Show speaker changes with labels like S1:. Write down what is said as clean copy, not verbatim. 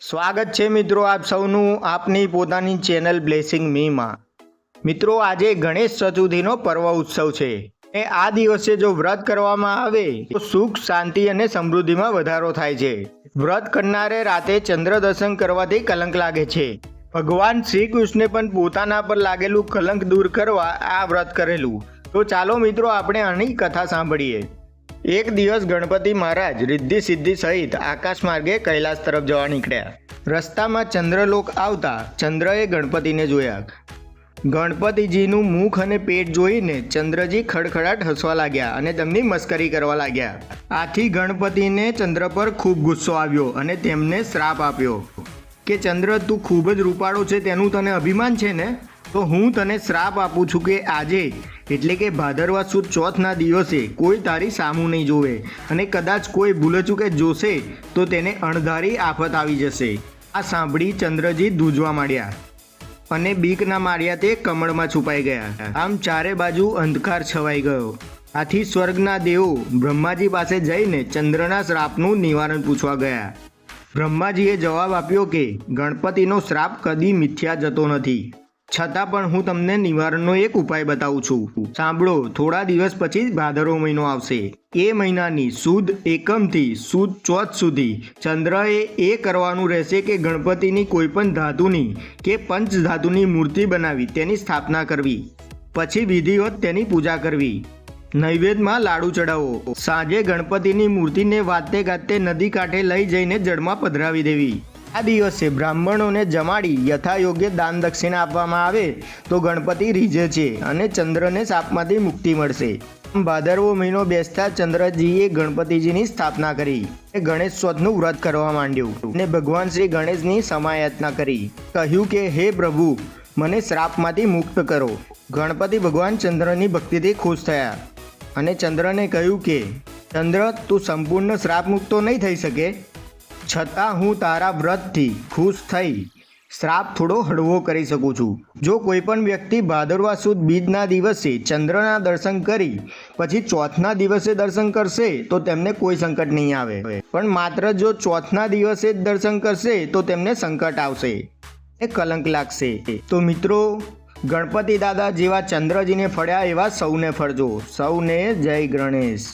S1: સ્વાગત છે મિત્રો આપ સૌનું આપની પોતાની ચેનલ બ્લેસિંગ મીમાં। મિત્રો આજે ગણેશ ચતુર્થીનો પર્વ ઉત્સવ છે અને આ દિવસે જો વ્રત કરવામાં આવે તો સુખ શાંતિ અને સમૃદ્ધિમાં વધારો થાય છે। વ્રત કરનારે રાતે ચંદ્ર દર્શન કરવાથી કલંક લાગે છે। ભગવાન શ્રી કૃષ્ણે પણ પોતાના પર લાગેલું કલંક દૂર કરવા આ વ્રત કરેલું। તો ચાલો મિત્રો આપણે આની કથા સાંભળીએ। એક દિવસ ગણપતિ મહારાજ રિદ્ધિ સિદ્ધિ સહિત આકાશ માર્ગે કૈલાસ તરફ જવા નીકળ્યા। રસ્તામાં ચંદ્રલોક આવતા ચંદ્રએ ગણપતિને જોયા। ગણપતિજીનું મુખ અને પેટ જોઈને ચંદ્રજી ખડખડાટ હસવા લાગ્યા અને તેમની મસ્કરી કરવા લાગ્યા। આથી ગણપતિને ચંદ્ર પર ખૂબ ગુસ્સો આવ્યો અને તેમને શ્રાપ આપ્યો કે ચંદ્ર તું ખૂબ જ રૂપાળો છે, તેનું તને અભિમાન છે ને? તો હું તને શ્રાપ આપું છું કે આજે એટલે કે ભાદરવા સુદ ચોથના દિવસે કોઈ તારી સામું નહીં જોવે અને કદાચ કોઈ ભૂલચૂકે જોશે તો તેને અણધારી આફત આવી જશે। આ સાંભળી ચંદ્રજી ધ્રુજવા માંડ્યા અને બીકના માર્યા તે કમળમાં છુપાઈ ગયા। આમ ચારે બાજુ અંધકાર છવાઈ ગયો। આથી સ્વર્ગના દેવો બ્રહ્માજી પાસે જઈને ચંદ્રના શ્રાપનું નિવારણ પૂછવા ગયા। બ્રહ્માજીએ જવાબ આપ્યો કે ગણપતિનો શ્રાપ કદી મિથ્યા જતો નથી, છતાં પણ હું તમને નિવારણનો એક ઉપાય બતાવું છું। સાંભળો, થોડા દિવસ પછી ભાદરવો મહિનો આવશે। એ મહિનાની સુદ એકમથી સુદ ચોથ સુધી ચંદ્રએ એ કરવાનું રહેશે કે ગણપતિની કોઈ પણ ધાતુની કે પંચ ધાતુની મૂર્તિ બનાવી તેની સ્થાપના કરવી, પછી વિધિવત તેની પૂજા કરવી, નૈવેદ્યમાં લાડુ ચડાવો, સાંજે ગણપતિની મૂર્તિને વાતે ગાતે નદી કાંઠે લઈ જઈને જળમાં પધરાવી દેવી। આ દિવસે બ્રાહ્મણોને જમાડી યથાયોગ્ય દાન દક્ષિણા આપવામાં આવે તો ગણપતિ રીઝે છે અને ચંદ્રને શાપમાંથી મુક્તિ મળશે। ભાદરવો મહિનો બેસતા ચંદ્રજીએ ગણપતિજીની સ્થાપના કરી, ગણેશ ચોથનું વ્રત કરવા માંડ્યું અને ભગવાન શ્રી ગણેશની સમાયાચના કરી। કહ્યું કે હે પ્રભુ, મને શ્રાપમાંથી મુક્ત કરો। ગણપતિ ભગવાન ચંદ્રની ભક્તિથી ખુશ થયા અને ચંદ્રને કહ્યું કે ચંદ્ર, તું સંપૂર્ણ શ્રાપ મુક્ત તો નહીં થઈ શકે, છતાં હું તારા વ્રતથી ખુશ થઈ શ્રાપ થોડો હળવો કરી શકું છું। જો કોઈ પણ વ્યક્તિ ભાદરવા સુદ બીજના દિવસે ચંદ્રના દર્શન કરી પછી ચોથના દિવસે દર્શન કરશે તો તેમને કોઈ સંકટ નહીં આવે, પણ માત્ર જો ચોથના દિવસે જ દર્શન કરશે તો તેમને સંકટ આવશે એ કલંક લાગશે। તો મિત્રો, ગણપતિ દાદા જેવા ચંદ્રજીને ફળ્યા એવા સૌને ફળજો। સૌને જય ગણેશ।